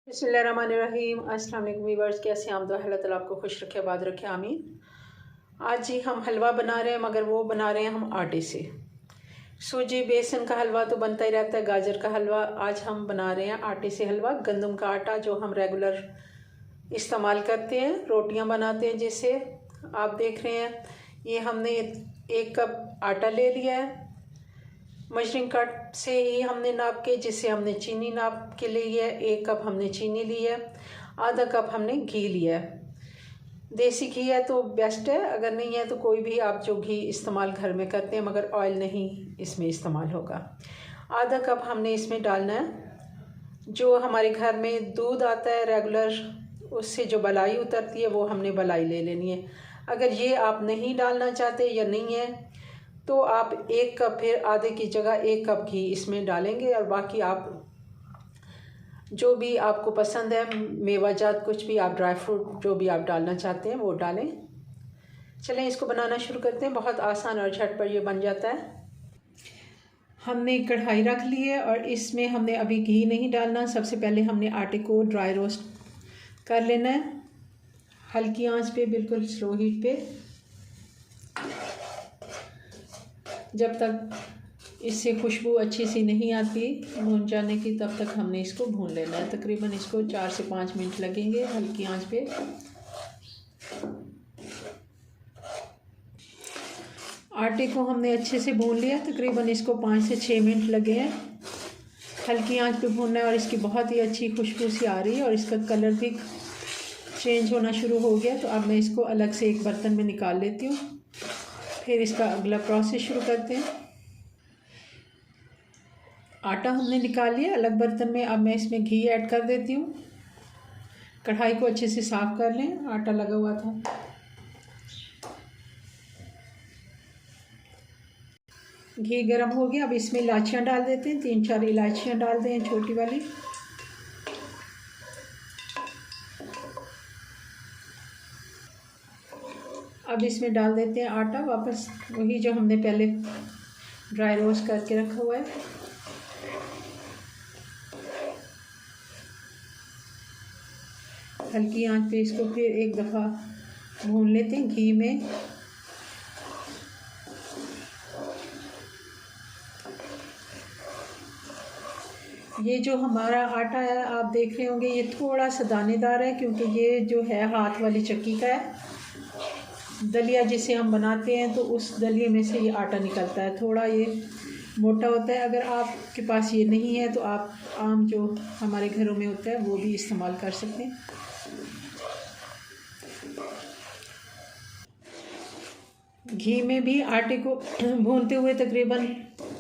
बिस्मिल्लाहिर्रहमानिर्रहीम। अस्सलाम वालेकुम व्यूअर्स, कैसे हैं आप? तो अल्लाह ताला आपको खुश रखे, आबाद रखे, आमीन। आज जी हम हलवा बना रहे हैं, मगर वो बना रहे हैं हम आटे से। सूजी बेसन का हलवा तो बनता ही रहता है, गाजर का हलवा। आज हम बना रहे हैं आटे से हलवा। गंदम का आटा जो हम रेगुलर इस्तेमाल करते हैं, रोटियां बनाते हैं जिससे, आप देख रहे हैं। ये हमने 1 कप आटा ले लिया है। मजरिंग कप से ही हमने नाप के, जिससे हमने चीनी नाप के ली है। 1 कप हमने चीनी ली है। आधा कप हमने घी लिया है। देसी घी है तो बेस्ट है, अगर नहीं है तो कोई भी आप जो घी इस्तेमाल घर में करते हैं, मगर ऑयल नहीं इसमें इस्तेमाल होगा। आधा कप हमने इसमें डालना है। जो हमारे घर में दूध आता है रेगुलर, उससे जो बलाई उतरती है वो हमने बलाई ले लेनी है। अगर ये आप नहीं डालना चाहते या नहीं है तो आप 1 कप, फिर आधे की जगह 1 कप घी इसमें डालेंगे। और बाकी आप जो भी आपको पसंद है, मेवाजात कुछ भी आप, ड्राई फ्रूट जो भी आप डालना चाहते हैं वो डालें। चलें इसको बनाना शुरू करते हैं। बहुत आसान और झटपट ये बन जाता है। हमने कढ़ाई रख ली है और इसमें हमने अभी घी नहीं डालना। सबसे पहले हमने आटे को ड्राई रोस्ट कर लेना है, हल्की आंच पे, बिल्कुल स्लो हीट पे। जब तक इससे खुशबू अच्छी सी नहीं आती भून जाने की, तब तक हमने इसको भून लेना है। तकरीबन इसको 4 से 5 मिनट लगेंगे हल्की आंच पे। आटे को हमने अच्छे से भून लिया, तकरीबन इसको 5 से 6 मिनट लगे हैं। हल्की आंच पे भूनना है और इसकी बहुत ही अच्छी खुशबू सी आ रही है और इसका कलर भी चेंज होना शुरू हो गया। तो अब मैं इसको अलग से एक बर्तन में निकाल लेती हूँ, फिर इसका अगला प्रोसेस शुरू करते हैं। आटा हमने निकाल लिया अलग बर्तन में। अब मैं इसमें घी ऐड कर देती हूँ। कढ़ाई को अच्छे से साफ़ कर लें, आटा लगा हुआ था। घी गर्म हो गया, अब इसमें इलायचियाँ डाल देते हैं। 3-4 इलायचियाँ डाल दें, छोटी वाली। अब इसमें डाल देते हैं आटा वापस, वही जो हमने पहले ड्राई रोस्ट करके रखा हुआ है। हल्की आंच पे इसको फिर एक दफ़ा भून लेते हैं घी में। ये जो हमारा आटा है, आप देख रहे होंगे, ये थोड़ा सा दानेदार है, क्योंकि ये जो है हाथ वाली चक्की का है। दलिया जिसे हम बनाते हैं तो उस दलिए में से ये आटा निकलता है, थोड़ा ये मोटा होता है। अगर आपके पास ये नहीं है तो आप आम जो हमारे घरों में होता है वो भी इस्तेमाल कर सकते हैं। घी में भी आटे को भूनते हुए तकरीबन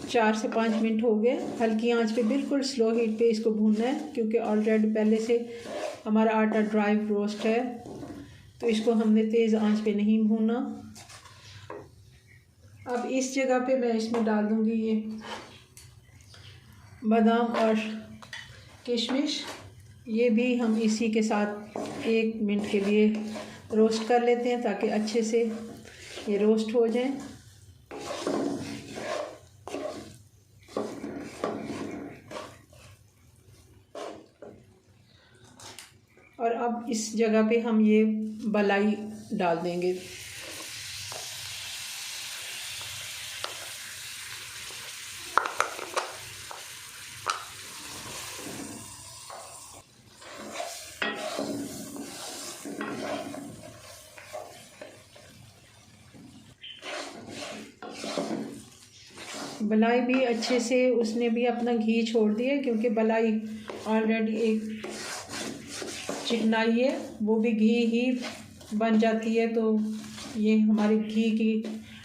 4 से 5 मिनट हो गए। हल्की आंच पे, बिल्कुल स्लो हीट पे इसको भूनना है, क्योंकि ऑलरेडी पहले से हमारा आटा ड्राई रोस्ट है, तो इसको हमने तेज़ आंच पे नहीं भूनना। अब इस जगह पे मैं इसमें डाल दूँगी ये बादाम और किशमिश। ये भी हम इसी के साथ 1 मिनट के लिए रोस्ट कर लेते हैं, ताकि अच्छे से ये रोस्ट हो जाए। और अब इस जगह पे हम ये बलाई डाल देंगे। बलाई भी अच्छे से, उसने भी अपना घी छोड़ दिया, क्योंकि बलाई ऑलरेडी एक चिकनाई है, वो भी घी ही बन जाती है। तो ये हमारी घी की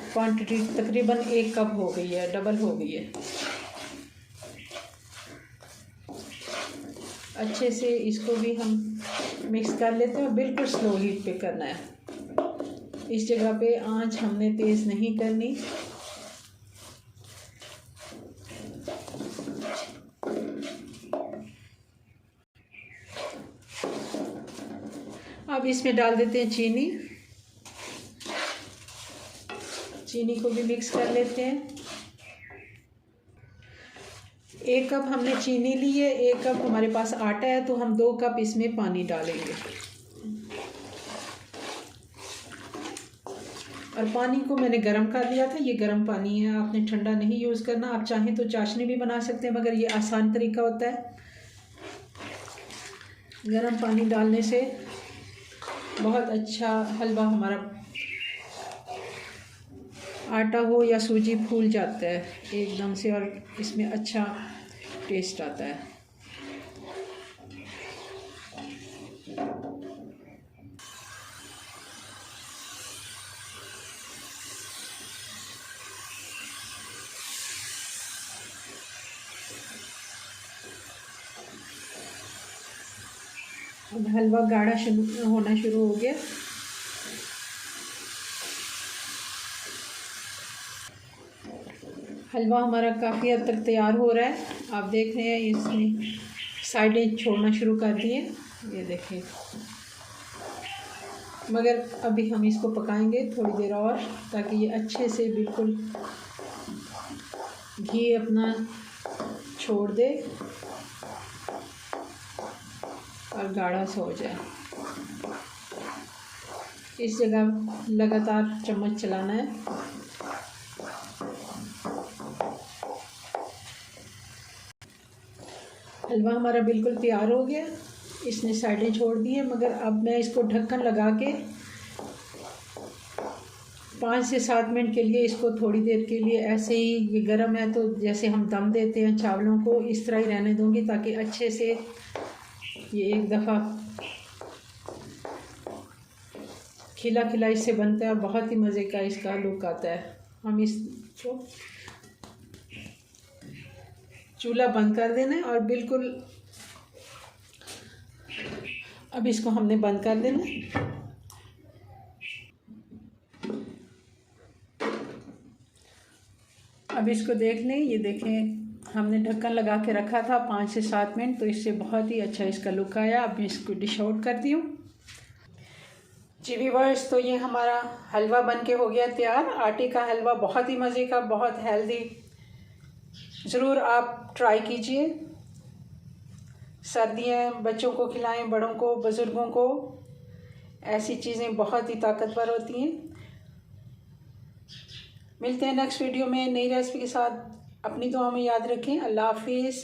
क्वांटिटी तकरीबन 1 कप हो गई है, डबल हो गई है। अच्छे से इसको भी हम मिक्स कर लेते हैं, बिल्कुल स्लो हीट पे करना है। इस जगह पे आंच हमने तेज़ नहीं करनी। अब इसमें डाल देते हैं चीनी। चीनी को भी मिक्स कर लेते हैं। 1 कप हमने चीनी ली है, 1 कप हमारे पास आटा है, तो हम 2 कप इसमें पानी डालेंगे। और पानी को मैंने गर्म कर लिया था, ये गर्म पानी है, आपने ठंडा नहीं यूज़ करना। आप चाहें तो चाशनी भी बना सकते हैं, मगर ये आसान तरीका होता है। गर्म पानी डालने से बहुत अच्छा हलवा हमारा, आटा हो या सूजी, फूल जाता है एकदम से और इसमें अच्छा टेस्ट आता है। अब हलवा गाढ़ा होना शुरू हो गया। हलवा हमारा काफ़ी हद तक तैयार हो रहा है। आप देख रहे हैं इसने साइडें छोड़ना शुरू कर दिए, ये देखें। मगर अभी हम इसको पकाएंगे थोड़ी देर और, ताकि ये अच्छे से बिल्कुल घी अपना छोड़ दे और गाढ़ा सा हो जाए। इस जगह लगातार चम्मच चलाना है। हलवा हमारा बिल्कुल तैयार हो गया, इसने साइडें छोड़ दी है। मगर अब मैं इसको ढक्कन लगा के 5 से 7 मिनट के लिए, इसको थोड़ी देर के लिए ऐसे ही, ये गर्म है तो जैसे हम दम देते हैं चावलों को, इस तरह ही रहने दूंगी, ताकि अच्छे से ये एक दफ़ा खिला खिला इससे बनता है और बहुत ही मज़े का इसका लुक आता है। हम इसको चूल्हा बंद कर देना है और बिल्कुल, अब इसको हमने बंद कर देना है। अब इसको देख लें, ये देखें हमने ढक्कन लगा के रखा था 5 से 7 मिनट, तो इससे बहुत ही अच्छा इसका लुक आया। अब इसको डिश आउट कर दी हूँ। जी व्यूअर्स, तो ये हमारा हलवा बन के हो गया तैयार। आटे का हलवा बहुत ही मज़े का, बहुत हेल्दी, ज़रूर आप ट्राई कीजिए। सर्दियाँ बच्चों को खिलाएं, बड़ों को, बुज़ुर्गों को, ऐसी चीज़ें बहुत ही ताकतवर होती हैं। मिलते हैं नेक्स्ट वीडियो में नई रेसिपी के साथ। अपनी दुआ में याद रखें। अल्लाह हाफिज़।